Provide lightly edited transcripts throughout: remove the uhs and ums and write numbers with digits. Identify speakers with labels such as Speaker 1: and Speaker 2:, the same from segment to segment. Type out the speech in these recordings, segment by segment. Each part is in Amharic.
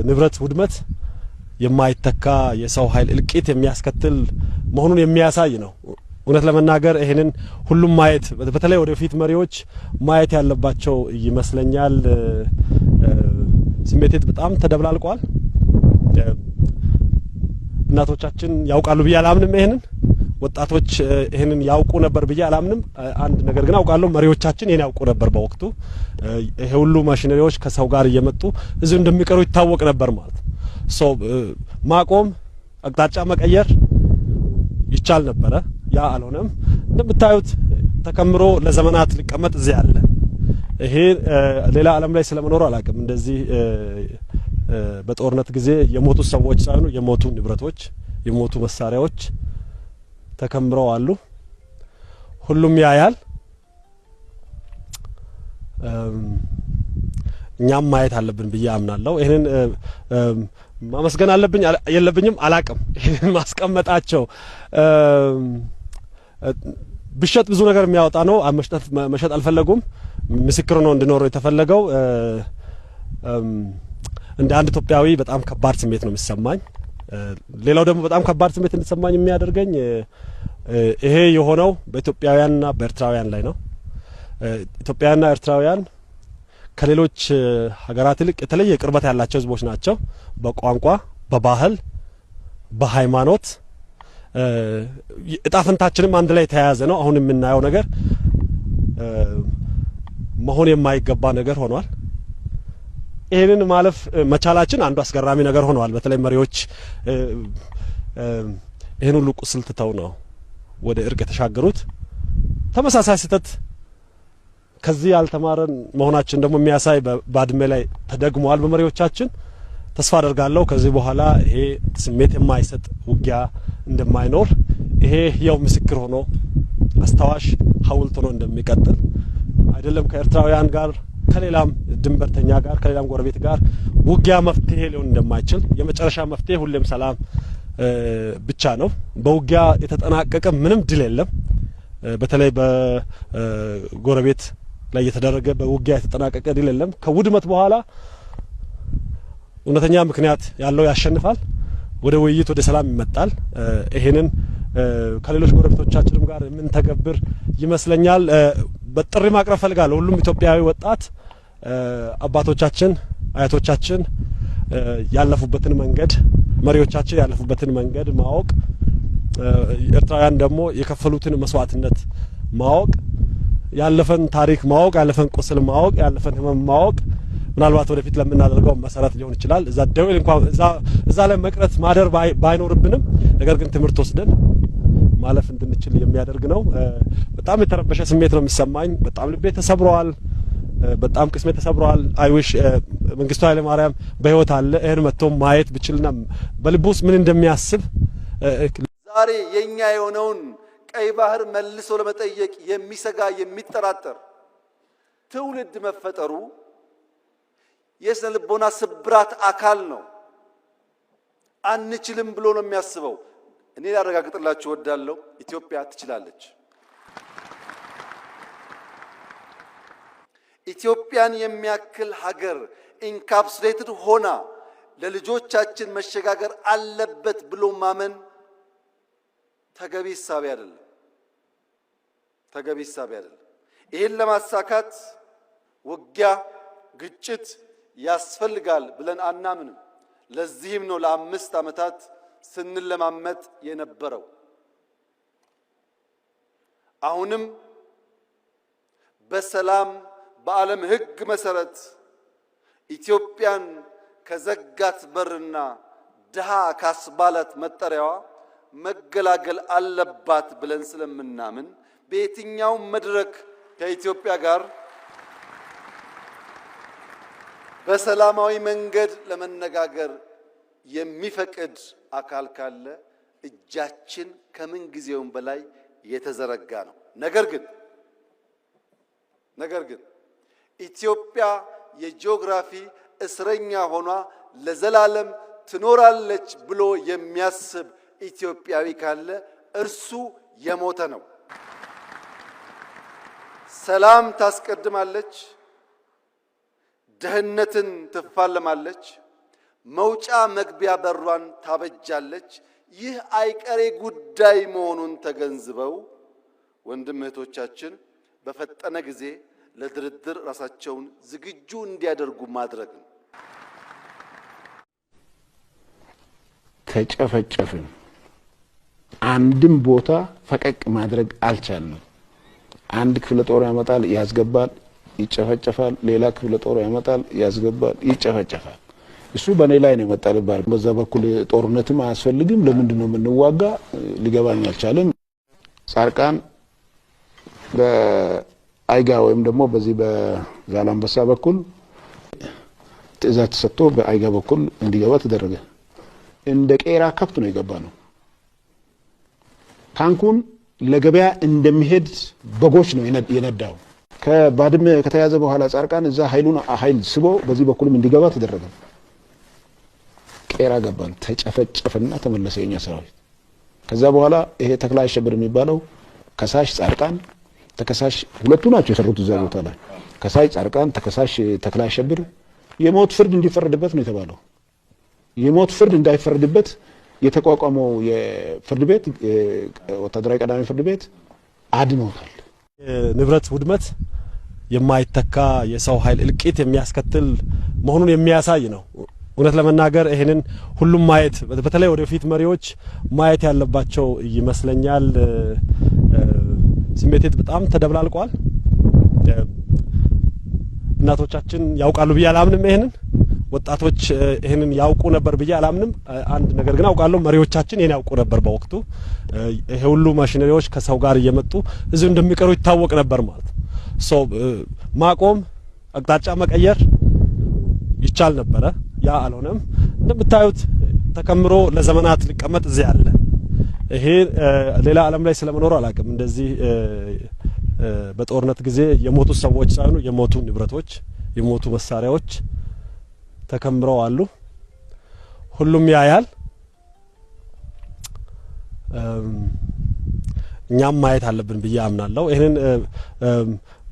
Speaker 1: ንብረት ውድመት የማይተካ የሰው ኃይል እልቂት የሚያስከትል መሆኑን የሚያሳይ ነው። እውነት ለመናገር ይሄንን ሁሉም ማየት በተለይ ወደፊት መሪዎች ማየት ያለባቸው ይመስለኛል። ስሜቴ በጣም ተደብላልቋል። እናቶቻችን ያውቃሉ ብዬ አላምንም። ይሄንን ወጣቶች ይሄንን ያውቁ ነበር ብዬ አላምንም። አንድ ነገር ግን አውቃለሁ፣ መሪዎቻችን ይሄን ያውቁ ነበር በወቅቱ። ይሄ ሁሉ ማሽነሪዎች ከሰው ጋር እየመጡ እዚሁ እንደሚቀሩ ይታወቅ ነበር ማለት ነው። ማቆም አቅጣጫ መቀየር ይቻል ነበረ። ያ አልሆነም። እንደምታዩት ተከምሮ ለዘመናት ሊቀመጥ እዚህ አለ። ይሄ ሌላ ዓለም ላይ ስለመኖር አላውቅም። እንደዚህ በጦርነት ጊዜ የሞቱ ሰዎች ሳይሆኑ የሞቱ ንብረቶች፣ የሞቱ መሳሪያዎች ተከምረው አሉ። ሁሉም ያያል። እኛም ማየት አለብን ብዬ አምናለሁ። ይሄንን ማመስገን አለብኝ የለብኝም አላቅም። ይሄንን ማስቀመጣቸው ብሸጥ ብዙ ነገር የሚያወጣ ነው። መሸጥ አልፈለጉም። ምስክር ነው እንድኖር የተፈለገው። እንደ አንድ ኢትዮጵያዊ በጣም ከባድ ስሜት ነው የሚሰማኝ። ሌላው ደግሞ በጣም ከባድ ስሜት እንድሰማኝ የሚያደርገኝ ይሄ የሆነው በኢትዮጵያውያንና በኤርትራውያን ላይ ነው። ኢትዮጵያውያንና ኤርትራውያን ከሌሎች ሀገራት ይልቅ የተለየ ቅርበት ያላቸው ህዝቦች ናቸው። በቋንቋ፣ በባህል፣ በሃይማኖት እጣፈንታችንም አንድ ላይ የተያያዘ ነው። አሁን የምናየው ነገር መሆን የማይገባ ነገር ሆኗል። ይሄንን ማለፍ መቻላችን አንዱ አስገራሚ ነገር ሆኗል። በተለይ መሪዎች ይሄን ሁሉ ቁስል ትተው ነው ወደ እርቅ የተሻገሩት። ተመሳሳይ ስህተት ከዚህ ያልተማረን መሆናችን ደግሞ የሚያሳይ ባድመ ላይ ተደግሟል በመሪዎቻችን። ተስፋ አደርጋለሁ ከዚህ በኋላ ይሄ ስሜት የማይሰጥ ውጊያ እንደማይኖር፣ ይሄ ያው ምስክር ሆኖ አስታዋሽ ሐውልት ሆኖ እንደሚቀጥል አይደለም ከኤርትራውያን ጋር ከሌላም ድንበርተኛ ጋር ከሌላም ጎረቤት ጋር ውጊያ መፍትሄ ሊሆን እንደማይችል፣ የመጨረሻ መፍትሄ ሁሌም ሰላም ብቻ ነው። በውጊያ የተጠናቀቀ ምንም ድል የለም። በተለይ በጎረቤት ላይ የተደረገ በውጊያ የተጠናቀቀ ድል የለም። ከውድመት በኋላ እውነተኛ ምክንያት ያለው ያሸንፋል። ወደ ውይይት ወደ ሰላም ይመጣል። ይሄንን ከሌሎች ጎረቤቶቻችንም ጋር የምንተገብር ይመስለኛል። በጥሪ ማቅረብ ፈልጋለሁ። ሁሉም ኢትዮጵያዊ ወጣት አባቶቻችን፣ አያቶቻችን ያለፉበትን መንገድ፣ መሪዎቻችን ያለፉበትን መንገድ ማወቅ፣ ኤርትራውያን ደግሞ የከፈሉትን መስዋዕትነት ማወቅ፣ ያለፈን ታሪክ ማወቅ፣ ያለፈን ቁስል ማወቅ፣ ያለፈን ህመም ማወቅ ምናልባት ወደፊት ለምናደርገው መሰረት ሊሆን ይችላል። እዛ ደውል እንኳን እዛ ላይ መቅረት ማደር ባይኖርብንም ነገር ግን ትምህርት ወስደን ማለፍ እንድንችል የሚያደርግ ነው። በጣም የተረበሸ ስሜት ነው የሚሰማኝ። በጣም ልቤ ተሰብሯል። በጣም ቅስሜ ተሰብሯል። አይዊሽ መንግስቱ ኃይለ ማርያም በህይወት አለ። ይሄን መጥቶ ማየት ብችልና በልቡ ውስጥ ምን እንደሚያስብ
Speaker 2: ዛሬ የኛ የሆነውን ቀይ ባህር መልሶ ለመጠየቅ የሚሰጋ የሚጠራጠር ትውልድ መፈጠሩ የስነ ልቦና ስብራት አካል ነው። አንችልም ብሎ ነው የሚያስበው። እኔ ላረጋግጥላችሁ እወዳለሁ፣ ኢትዮጵያ ትችላለች። ኢትዮጵያን የሚያክል ሀገር ኢንካፕሱሌትድ ሆና ለልጆቻችን መሸጋገር አለበት ብሎ ማመን ተገቢ ሐሳብ አይደለም። ተገቢ ሐሳብ አይደለም። ይሄን ለማሳካት ውጊያ፣ ግጭት ያስፈልጋል ብለን አናምንም። ለዚህም ነው ለ5 ዓመታት ስንለማመጥ የነበረው። አሁንም በሰላም በዓለም ሕግ መሰረት ኢትዮጵያን ከዘጋት በርና ድሃ ካስባላት መጠሪያዋ መገላገል አለባት ብለን ስለምናምን በየትኛው መድረክ ከኢትዮጵያ ጋር በሰላማዊ መንገድ ለመነጋገር የሚፈቅድ አካል ካለ እጃችን ከምን ጊዜውም በላይ የተዘረጋ ነው። ነገር ግን ኢትዮጵያ የጂኦግራፊ እስረኛ ሆኗ ለዘላለም ትኖራለች ብሎ የሚያስብ ኢትዮጵያዊ ካለ እርሱ የሞተ ነው። ሰላም ታስቀድማለች፣ ደህንነትን ትፋለማለች፣ መውጫ መግቢያ በሯን ታበጃለች። ይህ አይቀሬ ጉዳይ መሆኑን ተገንዝበው ወንድም እህቶቻችን በፈጠነ ጊዜ ለድርድር ራሳቸውን ዝግጁ እንዲያደርጉ ማድረግ ነው።
Speaker 3: ተጨፈጨፍን፣ አንድም ቦታ ፈቀቅ ማድረግ አልቻልንም። አንድ ክፍለ ጦር ያመጣል ያስገባል፣ ይጨፈጨፋል። ሌላ ክፍለ ጦር ያመጣል ያስገባል፣ ይጨፈጨፋል። እሱ በኔ ላይ ነው የመጣልባል። በዛ በኩል ጦርነትም አያስፈልግም። ለምንድን ነው የምንዋጋ? ሊገባኝ አልቻለም። ጻርቃን በአይጋ ወይም ደግሞ በዚህ በዛላምበሳ በኩል ትዕዛዝ ተሰጥቶ በአይጋ በኩል እንዲገባ ተደረገ። እንደ ቄራ ከብት ነው የገባ ነው። ታንኩን ለገበያ እንደሚሄድ በጎች ነው የነዳው። ከባድመ ከተያዘ በኋላ ጻርቃን እዛ ኃይል ስቦ በዚህ በኩልም እንዲገባ ተደረገ። ቄራ ገባን፣ ተጨፈጨፈና ተመለሰ የኛ ሰራዊት። ከዛ በኋላ ይሄ ተክለ አሸብር የሚባለው ከሳሽ ጻርቃን ተከሳሽ ሁለቱ ናቸው የሰሩት እዛ ቦታ ላይ። ከሳሽ ጻርቃን ተከሳሽ ተክለ አሸብር የሞት ፍርድ እንዲፈረድበት ነው የተባለው። የሞት ፍርድ እንዳይፈረድበት የተቋቋመው የፍርድ ቤት ወታደራዊ ቀዳሚ ፍርድ ቤት አድኖታል።
Speaker 1: ንብረት ውድመት የማይተካ የሰው ኃይል እልቂት የሚያስከትል መሆኑን የሚያሳይ ነው። እውነት ለመናገር ይሄንን ሁሉም ማየት በተለይ ወደፊት መሪዎች ማየት ያለባቸው ይመስለኛል። ስሜቴት በጣም ተደብላልቋል። እናቶቻችን ያውቃሉ ብዬ አላምንም። ይሄንን ወጣቶች ይሄንን ያውቁ ነበር ብዬ አላምንም። አንድ ነገር ግን አውቃለሁ፣ መሪዎቻችን ይሄን ያውቁ ነበር በወቅቱ። ይሄ ሁሉ ማሽነሪዎች ከሰው ጋር እየመጡ እዚሁ እንደሚቀሩ ይታወቅ ነበር ማለት ነው። ማቆም አቅጣጫ መቀየር ይቻል ነበረ። ያ አልሆነም። እንደምታዩት ተከምሮ ለዘመናት ሊቀመጥ እዚህ አለ። ይሄ ሌላ ዓለም ላይ ስለመኖር አላውቅም። እንደዚህ በጦርነት ጊዜ የሞቱ ሰዎች ሳይሆኑ የሞቱ ንብረቶች፣ የሞቱ መሳሪያዎች ተከምረው አሉ። ሁሉም ያያል። እኛም ማየት አለብን ብዬ አምናለሁ። ይሄንን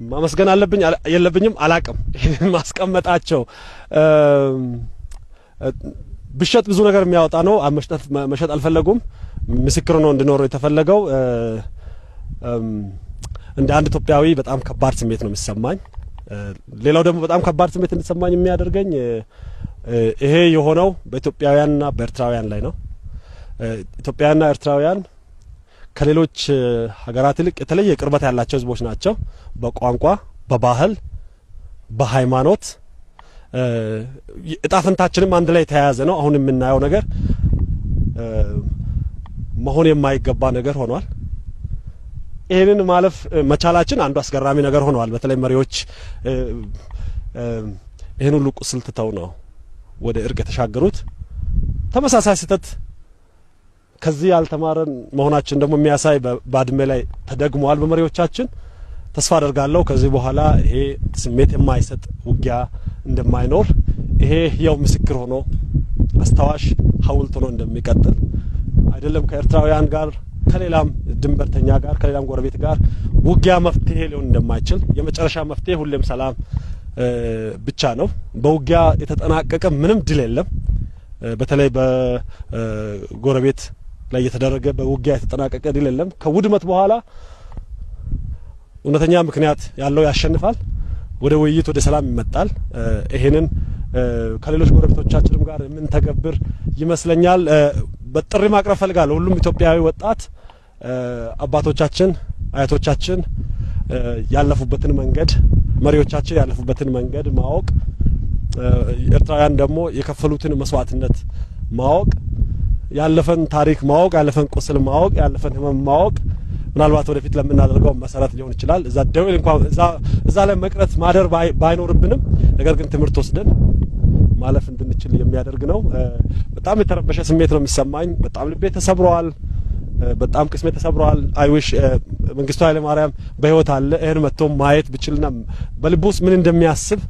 Speaker 1: ማመስገን አለብኝ የለብኝም አላቅም። ይሄንን ማስቀመጣቸው ብሸጥ ብዙ ነገር የሚያወጣ ነው። መሸጥ አልፈለጉም። ምስክር ነው እንድኖር የተፈለገው። እንደ አንድ ኢትዮጵያዊ በጣም ከባድ ስሜት ነው የሚሰማኝ። ሌላው ደግሞ በጣም ከባድ ስሜት እንድሰማኝ የሚያደርገኝ ይሄ የሆነው በኢትዮጵያውያንና በኤርትራውያን ላይ ነው። ኢትዮጵያውያንና ኤርትራውያን ከሌሎች ሀገራት ይልቅ የተለየ ቅርበት ያላቸው ህዝቦች ናቸው። በቋንቋ፣ በባህል፣ በሃይማኖት እጣፈንታችንም አንድ ላይ የተያያዘ ነው። አሁን የምናየው ነገር መሆን የማይገባ ነገር ሆኗል። ይሄንን ማለፍ መቻላችን አንዱ አስገራሚ ነገር ሆኗል። በተለይ መሪዎች ይሄን ሁሉ ቁስል ትተው ነው ወደ እርቅ የተሻገሩት። ተመሳሳይ ስህተት ከዚህ ያልተማረን መሆናችን ደግሞ የሚያሳይ ባድመ ላይ ተደግሟል በመሪዎቻችን። ተስፋ አደርጋለሁ ከዚህ በኋላ ይሄ ስሜት የማይሰጥ ውጊያ እንደማይኖር፣ ይሄ ያው ምስክር ሆኖ አስታዋሽ ሐውልት ሆኖ እንደሚቀጥል አይደለም ከኤርትራውያን ጋር ከሌላም ድንበርተኛ ጋር ከሌላም ጎረቤት ጋር ውጊያ መፍትሄ ሊሆን እንደማይችል፣ የመጨረሻ መፍትሄ ሁሌም ሰላም ብቻ ነው። በውጊያ የተጠናቀቀ ምንም ድል የለም። በተለይ በጎረቤት ላይ የተደረገ በውጊያ የተጠናቀቀ ድል የለም። ከውድመት በኋላ እውነተኛ ምክንያት ያለው ያሸንፋል። ወደ ውይይት ወደ ሰላም ይመጣል። ይሄንን ከሌሎች ጎረቤቶቻችንም ጋር ምን ተገብር ይመስለኛል። በጥሪ ማቅረብ ፈልጋለሁ። ሁሉም ኢትዮጵያዊ ወጣት አባቶቻችን አያቶቻችን ያለፉበትን መንገድ መሪዎቻችን ያለፉበትን መንገድ ማወቅ፣ ኤርትራውያን ደግሞ የከፈሉትን መስዋዕትነት ማወቅ፣ ያለፈን ታሪክ ማወቅ፣ ያለፈን ቁስል ማወቅ፣ ያለፈን ህመም ማወቅ ምናልባት ወደፊት ለምናደርገው መሰረት ሊሆን ይችላል። እዛ ደውል እንኳን እዛ ላይ መቅረት ማደር ባይኖርብንም ነገር ግን ትምህርት ወስደን ማለፍ እንድንችል የሚያደርግ ነው። በጣም የተረበሸ ስሜት ነው የሚሰማኝ። በጣም ልቤ ተሰብሯል። በጣም ቅስሜ ተሰብሯል። አይዊሽ መንግስቱ ኃይለ ማርያም በህይወት አለ። ይሄን መጥቶ ማየት ብችልና በልቡ ውስጥ ምን እንደሚያስብ